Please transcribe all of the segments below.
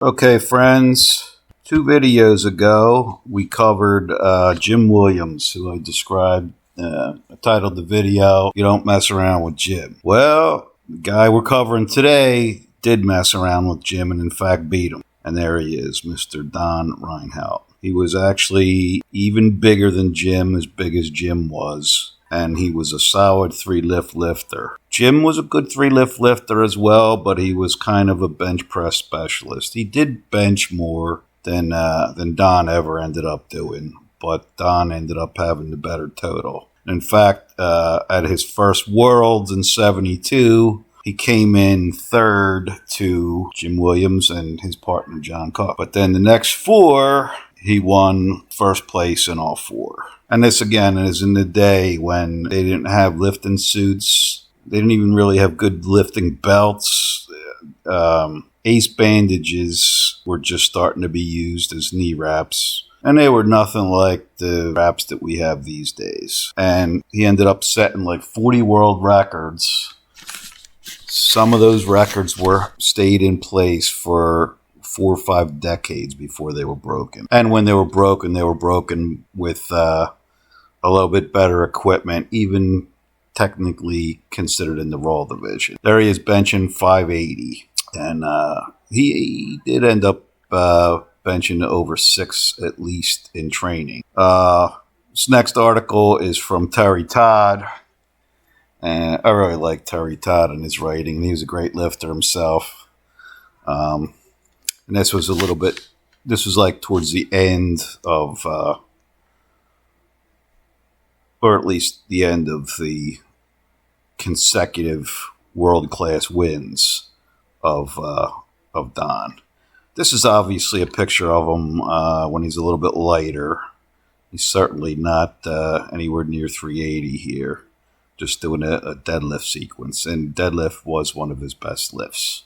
Okay, friends, 2 videos ago, we covered Jim Williams, who I described, I titled the video, "You Don't Mess Around with Jim." Well, the guy we're covering today did mess around with Jim and in fact beat him. And there he is, Mr. Don Reinhoudt. He was actually even bigger than Jim, as big as Jim was. And he was a solid 3-lift lifter. Jim was a good 3-lift lifter as well, but he was kind of a bench press specialist. He did bench more than Don ever ended up doing, but Don ended up having the better total. In fact, at his first Worlds in '72, he came in third to Jim Williams and his partner John Cook. But then the next 4, he won first place in all 4. And this, again, is in the day when they didn't have lifting suits. They didn't even really have good lifting belts. Ace bandages were just starting to be used as knee wraps. And they were nothing like the wraps that we have these days. And he ended up setting like 40 world records. Some of those records stayed in place for 4 or 5 decades before they were broken. And when they were broken with a little bit better equipment, even technically considered in the Raw division. There he is benching 580. And he did end up benching over 6 at least in training. This next article is from Terry Todd. And I really like Terry Todd and his writing. He was a great lifter himself. And this was like towards the end of, or at least the end of the consecutive world-class wins of Don. This is obviously a picture of him when he's a little bit lighter. He's certainly not anywhere near 380 here. Just doing a deadlift sequence, and deadlift was one of his best lifts.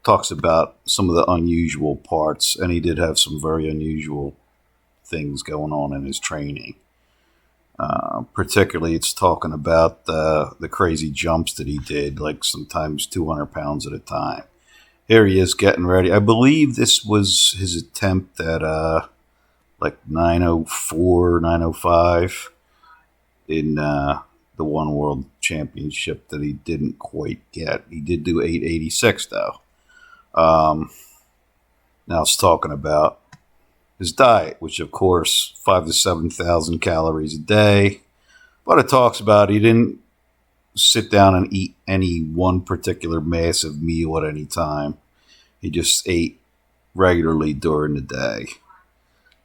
Talks about some of the unusual parts, and he did have some very unusual things going on in his training. Particularly, it's talking about the crazy jumps that he did, like sometimes 200 pounds at a time. Here he is getting ready. I believe this was his attempt at like 904, 905 in the One World Championship that he didn't quite get. He did do 886 though. Now it's talking about his diet, which of course 5,000 to 7,000 calories a day. But it talks about he didn't sit down and eat any one particular massive meal at any time. He just ate regularly during the day.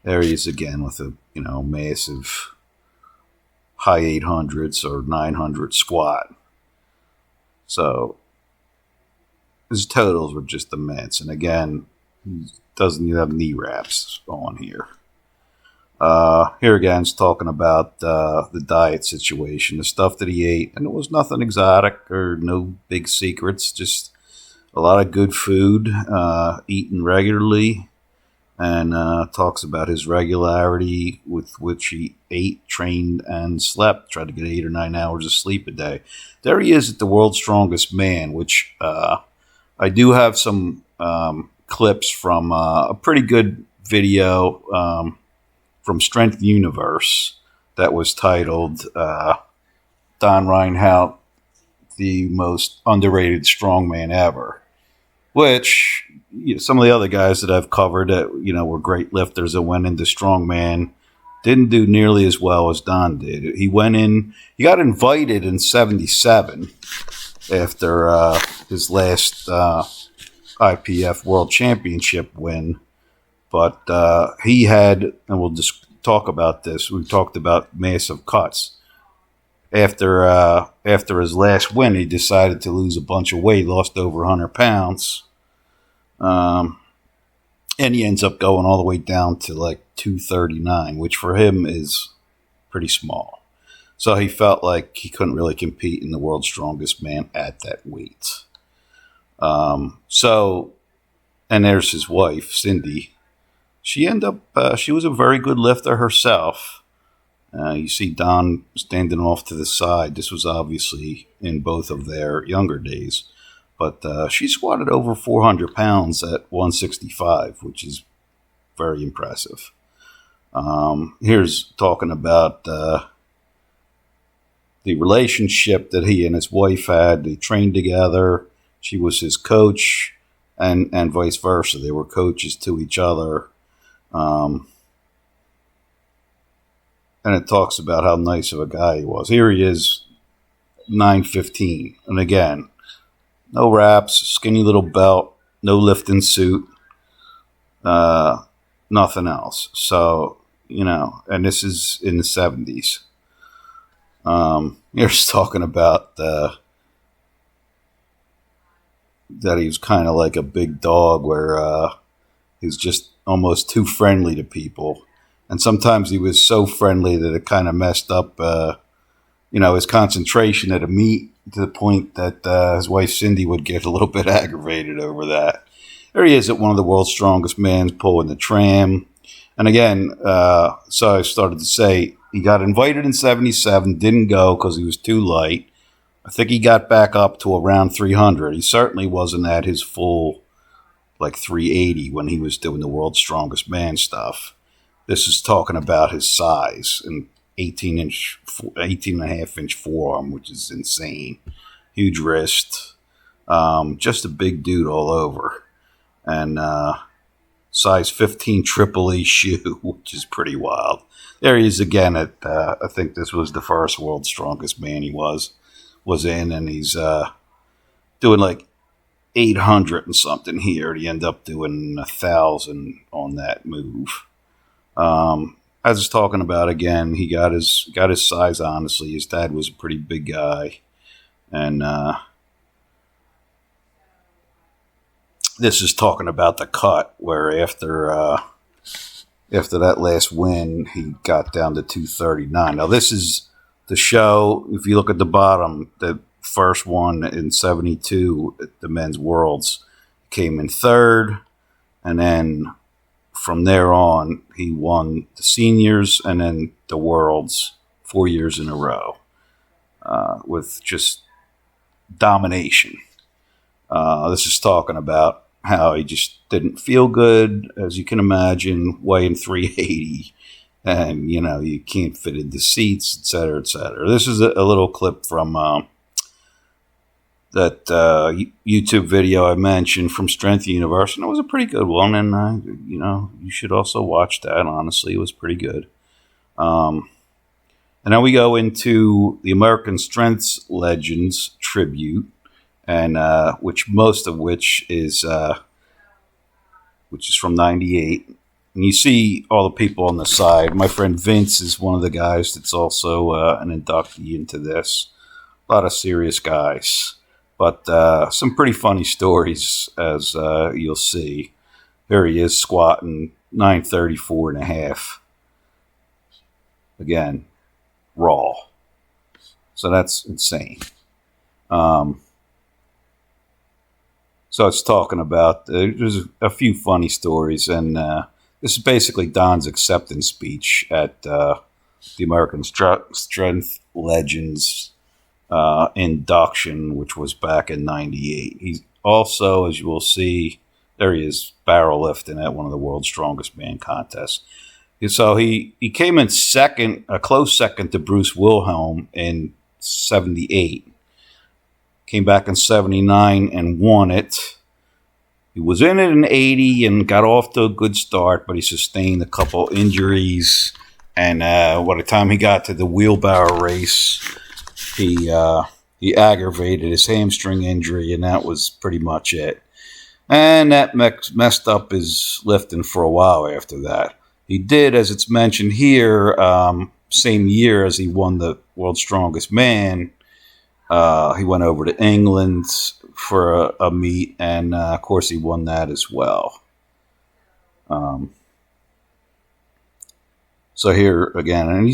There he is again with a massive high 800s or 900 squat. So his totals were just immense. And again, he doesn't even have knee wraps on here. Here again, it's talking about the diet situation, the stuff that he ate. And it was nothing exotic or no big secrets, just a lot of good food, eaten regularly. And talks about his regularity with which he ate, trained, and slept. Tried to get 8 or 9 hours of sleep a day. There he is at the World's Strongest Man, which I do have some clips from a pretty good video from Strength Universe that was titled Don Reinhoudt, the most underrated strongman ever. Which some of the other guys that I've covered that were great lifters that went into strongman didn't do nearly as well as Don did. He got invited in '77 after his last IPF World Championship win, but he had, and we'll just talk about this. We talked about massive cuts. After his last win, he decided to lose a bunch of weight, lost over 100 pounds. And he ends up going all the way down to like 239, which for him is pretty small. So he felt like he couldn't really compete in the World's Strongest Man at that weight. And there's his wife, Cindy. She was a very good lifter herself. You see Don standing off to the side. This was obviously in both of their younger days. But she squatted over 400 pounds at 165, which is very impressive. Here's talking about the relationship that he and his wife had. They trained together. She was his coach, and vice versa. They were coaches to each other. And it talks about how nice of a guy he was. Here he is, 915. And again, no wraps, skinny little belt, no lifting suit, nothing else. So, and this is in the 70s. Here's talking about that he was kind of like a big dog where he's just almost too friendly to people. And sometimes he was so friendly that it kind of messed up, his concentration at a meet to the point that his wife Cindy would get a little bit aggravated over that. There he is at one of the world's strongest men pulling the tram. And again, so I started to say he got invited in 77, didn't go because he was too light. I think he got back up to around 300. He certainly wasn't at his full, 380 when he was doing the world's strongest man stuff. This is talking about his size and 18 and a half inch forearm, which is insane. Huge wrist. Just a big dude all over. And size 15 Triple E shoe, which is pretty wild. There he is again at, I think this was the first world's strongest man he was in, and he's doing 800 and something here. He ended up doing 1,000 on that move. I was talking about again, he got his size, honestly. His dad was a pretty big guy. And this is talking about the cut, where after that last win, he got down to 239. Now, this is the show. If you look at the bottom, the first one in 72 at the men's worlds came in third. And then from there on, he won the seniors and then the worlds 4 years in a row with just domination. This is talking about how he just didn't feel good, as you can imagine, weighing 380. And, you can't fit in the seats, et cetera, et cetera. This is a little clip from that YouTube video I mentioned from Strength Universe, and it was a pretty good one, and, you should also watch that. Honestly, it was pretty good. And now we go into the American Strength Legends tribute, and most of which is from 98. And you see all the people on the side. My friend Vince is one of the guys that's also an inductee into this. A lot of serious guys. But some pretty funny stories, as you'll see. There he is squatting 934 and a half. Again, raw. So that's insane. So it's talking about, there's a few funny stories, and this is basically Don's acceptance speech at the American Strength Legends induction, which was back in 98. He's also, as you will see, there he is barrel lifting at one of the world's strongest man contests. So he came in second, a close second to Bruce Wilhelm in 78. Came back in 79 and won it. He was in it in 80 and got off to a good start, but he sustained a couple injuries. And by the time he got to the wheelbarrow race, he aggravated his hamstring injury, and that was pretty much it. And that messed up his lifting for a while after that. He did, as it's mentioned here, same year as he won the World's Strongest Man, he went over to England for a meet, and of course he won that as well. So here again, and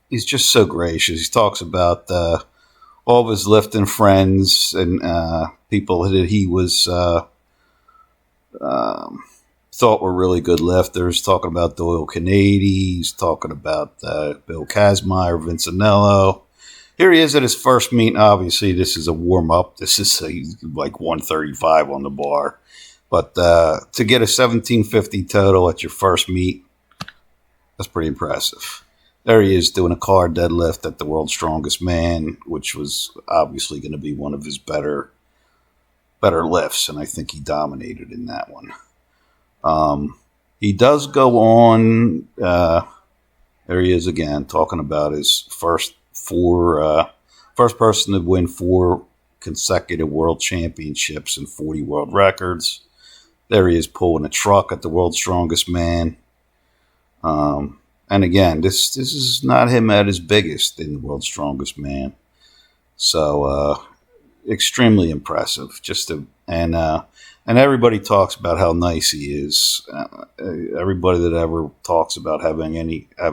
he's just so gracious. He talks about all of his lifting friends and people that he was thought were really good lifters. Talking about Doyle Canady, he's talking about Bill Kazmaier, Vincenello. here he is at his first meet. Obviously, this is a warm-up. This is like 135 on the bar. But to get a 1750 total at your first meet, that's pretty impressive. There he is doing a car deadlift at the World's Strongest Man, which was obviously going to be one of his better lifts, and I think he dominated in that one. He does go on. There he is again, talking about his first person to win 4 consecutive world championships and 40 world records. There he is pulling a truck at the World's Strongest Man. And again, this is not him at his biggest in the World's Strongest Man. So extremely impressive. And everybody talks about how nice he is. Everybody that ever talks about having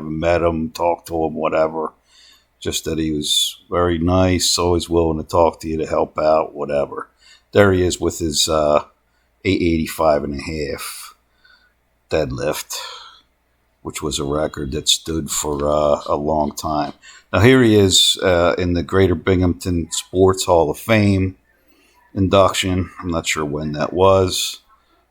met him, talked to him, whatever, just that he was very nice, always willing to talk to you, to help out, whatever. There he is with his 885.5 deadlift, which was a record that stood for a long time. Now here he is in the Greater Binghamton Sports Hall of Fame induction. I'm not sure when that was,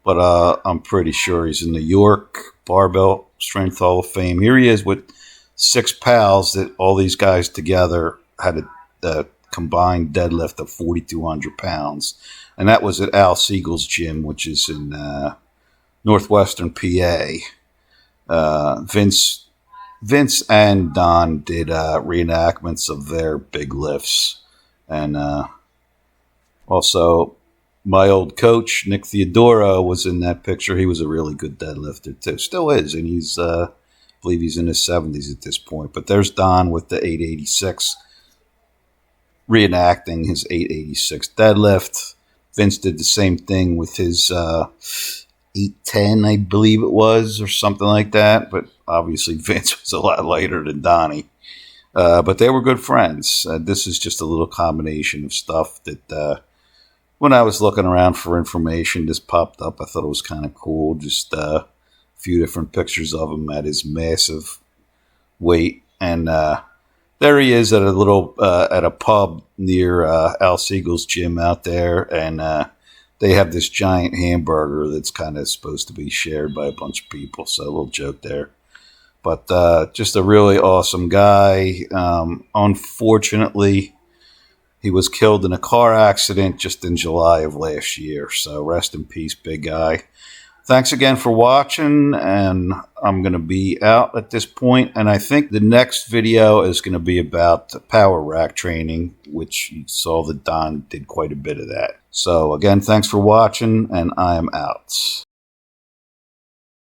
but I'm pretty sure he's in New York Barbell Strength Hall of Fame. Here he is with 6 pals that all these guys together had a combined deadlift of 4,200 pounds. And that was at Al Siegel's gym, which is in northwestern PA. Vince and Don did reenactments of their big lifts. And also, my old coach, Nick Theodora, was in that picture. He was a really good deadlifter, too. Still is, and he's, I believe he's in his 70s at this point. But there's Don with the 886, reenacting his 886 deadlift. Vince did the same thing with his 810, I believe it was, or something like that. But obviously, Vince was a lot lighter than Donnie. But they were good friends. This is just a little combination of stuff that when I was looking around for information, this popped up. I thought it was kind of cool. Just a few different pictures of him at his massive weight. And there he is at a pub near Al Siegel's gym out there. And they have this giant hamburger that's kind of supposed to be shared by a bunch of people. So a little joke there. But just a really awesome guy. Unfortunately, he was killed in a car accident just in July of last year. So rest in peace, big guy. Thanks again for watching, and I'm going to be out at this point. And I think the next video is going to be about power rack training, which you saw that Don did quite a bit of that. So again, thanks for watching, and I am out.